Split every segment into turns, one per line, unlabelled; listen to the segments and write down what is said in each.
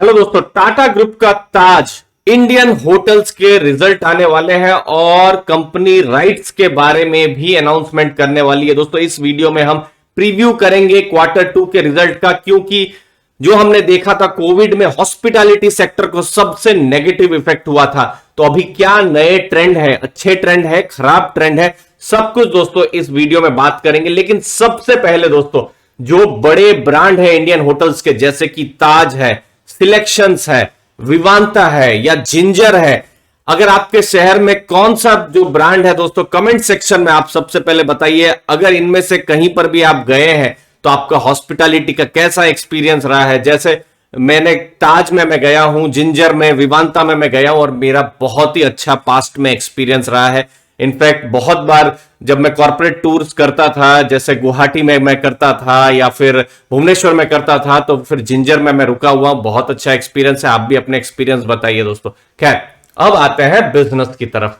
Hello दोस्तों, Tata group का ताज Indian hotels के रिजल्ट आने वाले हैं और कंपनी राइट्स के बारे में भी अनाउंसमेंट करने वाली है। दोस्तों इस वीडियो में हम प्रीव्यू करेंगे क्वार्टर 2 के रिजल्ट का, क्योंकि जो हमने देखा था कोविड में हॉस्पिटैलिटी सेक्टर को सबसे नेगेटिव इफेक्ट हुआ था। तो अभी क्या नए ट्रेंड है, अच्छे ट्रेंड है, खराब ट्रेंड है, सब कुछ दोस्तों इस वीडियो में बात करेंगे। लेकिन सबसे पहले दोस्तों, जो बड़े ब्रांड है इंडियन होटल्स के, जैसे कि ताज है, सिलेक्शंस है, विवांता है या जिंजर है, अगर आपके शहर में कौन सा जो ब्रांड है दोस्तों, कमेंट सेक्शन में आप सबसे पहले बताइए। अगर इनमें से कहीं पर भी आप गए हैं तो आपका हॉस्पिटैलिटी का कैसा एक्सपीरियंस रहा है। जैसे मैंने ताज में मैं गया हूं, जिंजर में, विवांता में मैं गया हूं और मेरा बहुत ही अच्छा पास्ट में एक्सपीरियंस रहा है। इनफैक्ट बहुत बार जब मैं कॉर्पोरेट टूर्स करता था, जैसे गुवाहाटी में मैं करता था या फिर भुवनेश्वर में करता था, तो फिर जिंजर में मैं रुका हुआ हूं। बहुत अच्छा एक्सपीरियंस है, आप भी अपने एक्सपीरियंस बताइए दोस्तों। खैर, अब आते हैं बिजनेस की तरफ।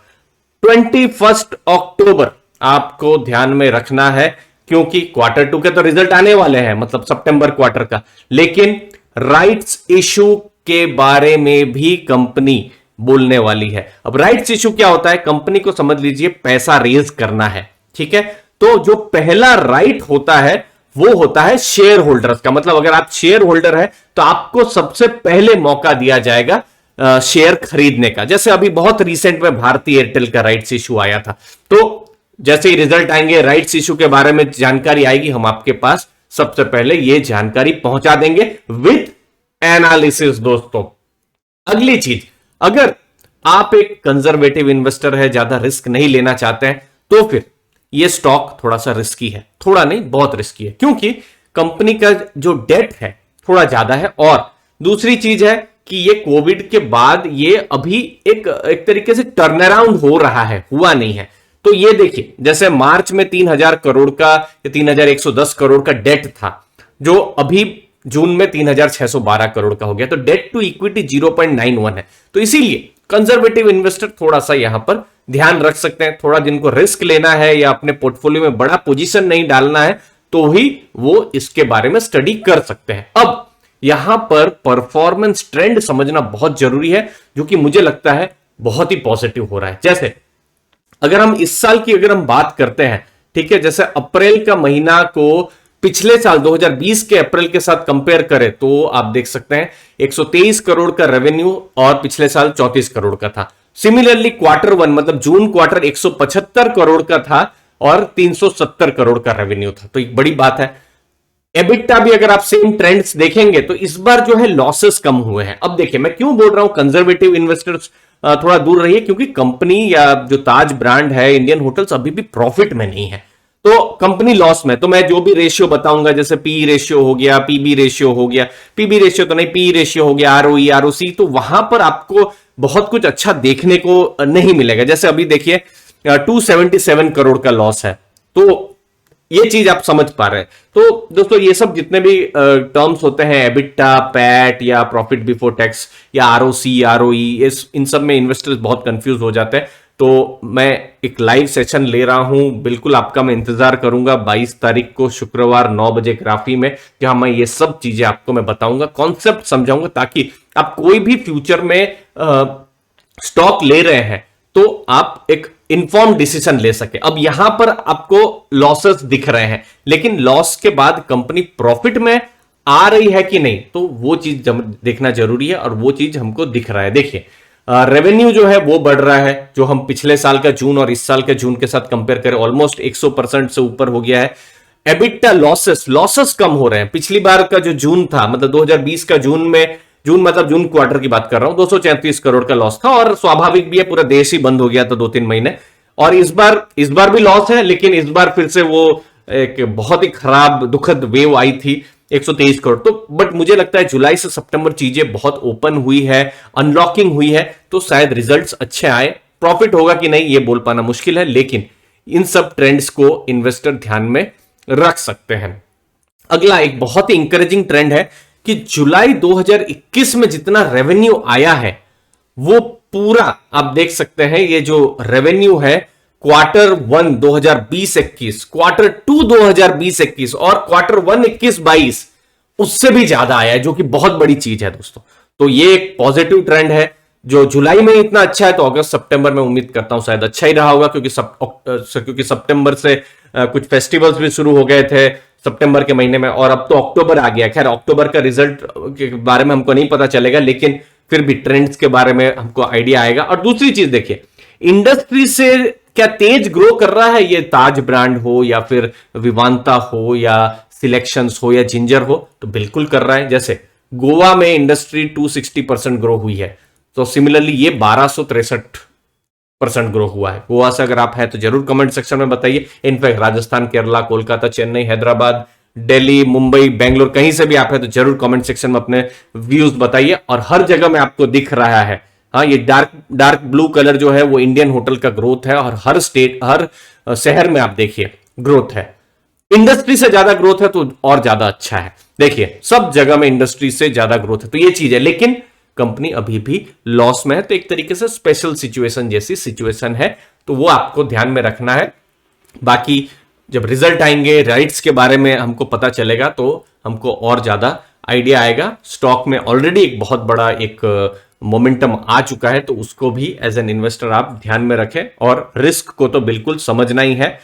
21 अक्टूबर आपको ध्यान में रखना है, क्योंकि क्वार्टर 2 के तो रिजल्ट आने वाले हैं, मतलब सितंबर क्वार्टर का। लेकिन राइट्स इशू के बारे में भी कंपनी बोलने वाली है। अब राइट्स इशू क्या होता है, कंपनी को समझ लीजिए पैसा रेज करना है, ठीक है। तो जो पहला राइट होता है वो होता है शेयर होल्डर्स का। मतलब अगर आप शेयर होल्डर है तो आपको सबसे पहले मौका दिया जाएगा शेयर खरीदने का। जैसे अभी बहुत रिसेंट में भारतीय एयरटेल का राइट्स इशू आया था। तो जैसे ही रिजल्ट आएंगे, राइट्स इशू के बारे में जानकारी आएगी, हम आपके पास सबसे पहले यह जानकारी पहुंचा देंगे विद एनालिसिस। दोस्तों अगली चीज, अगर आप एक कंजर्वेटिव इन्वेस्टर है, ज्यादा रिस्क नहीं लेना चाहते हैं, तो फिर यह स्टॉक थोड़ा सा रिस्की है। थोड़ा नहीं, बहुत रिस्की है, क्योंकि कंपनी का जो डेट है थोड़ा ज्यादा है। और दूसरी चीज है कि ये कोविड के बाद ये अभी एक तरीके से टर्न अराउंड हो रहा है, हुआ नहीं है। तो ये देखिए, जैसे मार्च में 3000 करोड़ का या 3110 करोड़ का डेट था, जो अभी जून में 3612 करोड़ का हो गया। तो डेट टू इक्विटी 0.91 है। तो इसीलिए कंजर्वेटिव इन्वेस्टर थोड़ा सा यहां पर ध्यान रख सकते हैं। थोड़ा जिनको रिस्क लेना है या अपने पोर्टफोलियो में बड़ा पोजीशन नहीं डालना है, तो ही वो इसके बारे में स्टडी कर सकते हैं। अब यहां पर परफॉर्मेंस ट्रेंड समझना बहुत जरूरी है, जो कि मुझे लगता है बहुत ही पॉजिटिव हो रहा है। जैसे अगर हम इस साल की अगर हम बात करते हैं, ठीक है, जैसे अप्रैल का महीना को पिछले साल 2020 के अप्रैल के साथ कंपेयर करें तो आप देख सकते हैं 123 करोड़ का रेवेन्यू और पिछले साल 34 करोड़ का था। सिमिलरली क्वार्टर 1 मतलब जून क्वार्टर 175 करोड़ का था और 370 करोड़ का रेवेन्यू था। तो एक बड़ी बात है। एबिटा भी अगर आप सेम ट्रेंड्स देखेंगे तो इस बार जो है लॉसेस कम हुए हैं। अब देखिए, मैं क्यों बोल रहा हूं कंजर्वेटिव इन्वेस्टर्स थोड़ा दूर रहिए, क्योंकि कंपनी या जो ताज ब्रांड है इंडियन होटल्स अभी भी प्रॉफिट में नहीं है, तो कंपनी लॉस में। तो मैं जो भी रेशियो बताऊंगा, जैसे पी रेशियो हो गया, पीबी रेशियो हो गया, पीबी रेशियो तो नहीं, पी रेशियो हो गया, आरओई, आरओसी, तो वहां पर आपको बहुत कुछ अच्छा देखने को नहीं मिलेगा। जैसे अभी देखिए 277 करोड़ का लॉस है, तो ये चीज आप समझ पा रहे हैं। तो दोस्तों ये सब जितने भी टर्म्स होते हैं, एबिटा, पैट या प्रॉफिट बिफोर टैक्स या आरओसी, आरओई, इन सब में इन्वेस्टर्स बहुत कंफ्यूज हो जाते हैं। तो मैं एक लाइव सेशन ले रहा हूं, बिल्कुल आपका मैं इंतजार करूंगा 22 तारीख को शुक्रवार 9 बजे ग्राफी में, जहां मैं ये सब चीजें आपको मैं बताऊंगा, कॉन्सेप्ट समझाऊंगा, ताकि आप कोई भी फ्यूचर में स्टॉक ले रहे हैं तो आप एक इंफॉर्म डिसीजन ले सके। अब यहां पर आपको लॉसेस दिख रहे हैं, लेकिन लॉस के बाद कंपनी प्रॉफिट में आ रही है कि नहीं, तो वो चीज देखना जरूरी है और वो चीज हमको दिख रहा है। देखिए रेवेन्यू जो है वो बढ़ रहा है, जो हम पिछले साल का जून और इस साल के जून के साथ कंपेयर करें ऑलमोस्ट 100% से ऊपर हो गया है। एबिटा लॉसेस कम हो रहे हैं। पिछली बार का जो जून था, मतलब 2020 का जून में, मतलब जून क्वार्टर की बात कर रहा हूं, 234 करोड़ का लॉस था और स्वाभाविक भी है, पूरा देश ही बंद हो गया था 2-3 महीने। और इस बार भी लॉस है, लेकिन इस बार फिर से वो एक बहुत ही खराब दुखद वेव आई थी, 123 करोड़। तो बट मुझे लगता है जुलाई से सितंबर चीजें बहुत ओपन हुई है, अनलॉकिंग हुई है, तो शायद रिजल्ट्स अच्छे आए। प्रॉफिट होगा कि नहीं ये बोल पाना मुश्किल है, लेकिन इन सब ट्रेंड्स को इन्वेस्टर ध्यान में रख सकते हैं। अगला एक बहुत ही इंकरेजिंग ट्रेंड है कि जुलाई 2021 में जितना रेवेन्यू आया है वो पूरा आप देख सकते हैं। ये जो रेवेन्यू है क्वार्टर 1 2020-21, क्वार्टर 2 2020-21 और क्वार्टर 1 21-22 उससे भी ज्यादा आया है, जो कि बहुत बड़ी चीज है दोस्तों। तो ये एक पॉजिटिव ट्रेंड है। जो जुलाई में इतना अच्छा है तो अगस्त सितंबर में उम्मीद करता हूं शायद अच्छा ही रहा होगा, क्योंकि सितंबर से कुछ फेस्टिवल्स भी शुरू हो गए थे सितंबर के महीने में, और अब तो अक्टूबर आ गया। खैर अक्टूबर का रिजल्ट के बारे में हमको नहीं पता चलेगा, लेकिन फिर भी ट्रेंड्स के बारे में हमको आइडिया आएगा। और दूसरी चीज देखिए, इंडस्ट्री से क्या तेज ग्रो कर रहा है, ये ताज ब्रांड हो या फिर विवांता हो या सिलेक्शंस हो या जिंजर हो, तो बिल्कुल कर रहा है। जैसे गोवा में इंडस्ट्री 260% ग्रो हुई है, तो सिमिलरली ये 1263% ग्रो हुआ है। गोवा से अगर आप है तो जरूर कमेंट सेक्शन में बताइए। इनफैक्ट राजस्थान, केरला, कोलकाता, चेन्नई, हैदराबाद, दिल्ली, मुंबई, बेंगलोर, कहीं से भी आप है तो जरूर कमेंट सेक्शन में अपने व्यूज बताइए। और हर जगह में आपको दिख रहा है, हाँ, ये डार्क ब्लू कलर जो है वो इंडियन होटल का ग्रोथ है, और हर स्टेट, हर शहर में आप देखिए ग्रोथ है। इंडस्ट्री से ज्यादा ग्रोथ है तो और ज्यादा अच्छा है। देखिए सब जगह में इंडस्ट्री से ज्यादा ग्रोथ है, तो ये चीज है। लेकिन कंपनी अभी भी लॉस में है, तो एक तरीके से स्पेशल सिचुएशन जैसी सिचुएशन है, तो वो आपको ध्यान में रखना है। बाकी जब रिजल्ट आएंगे, राइट्स के बारे में हमको पता चलेगा, तो हमको और ज्यादा आइडिया आएगा। स्टॉक में ऑलरेडी एक बहुत बड़ा एक मोमेंटम आ चुका है, तो उसको भी एज एन इन्वेस्टर आप ध्यान में रखें, और रिस्क को तो बिल्कुल समझना ही है।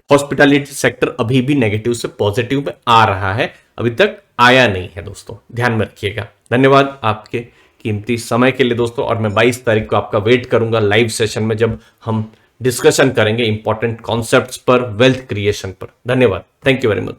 हॉस्पिटैलिटी सेक्टर अभी भी नेगेटिव से पॉजिटिव में आ रहा है, अभी तक आया नहीं है दोस्तों, ध्यान में रखिएगा। धन्यवाद आपके कीमती समय के लिए दोस्तों, और मैं 22 तारीख को आपका वेट करूंगा लाइव सेशन में, जब हम डिस्कशन करेंगे इंपॉर्टेंट कॉन्सेप्ट्स पर, वेल्थ क्रिएशन पर। धन्यवाद, थैंक यू वेरी मच।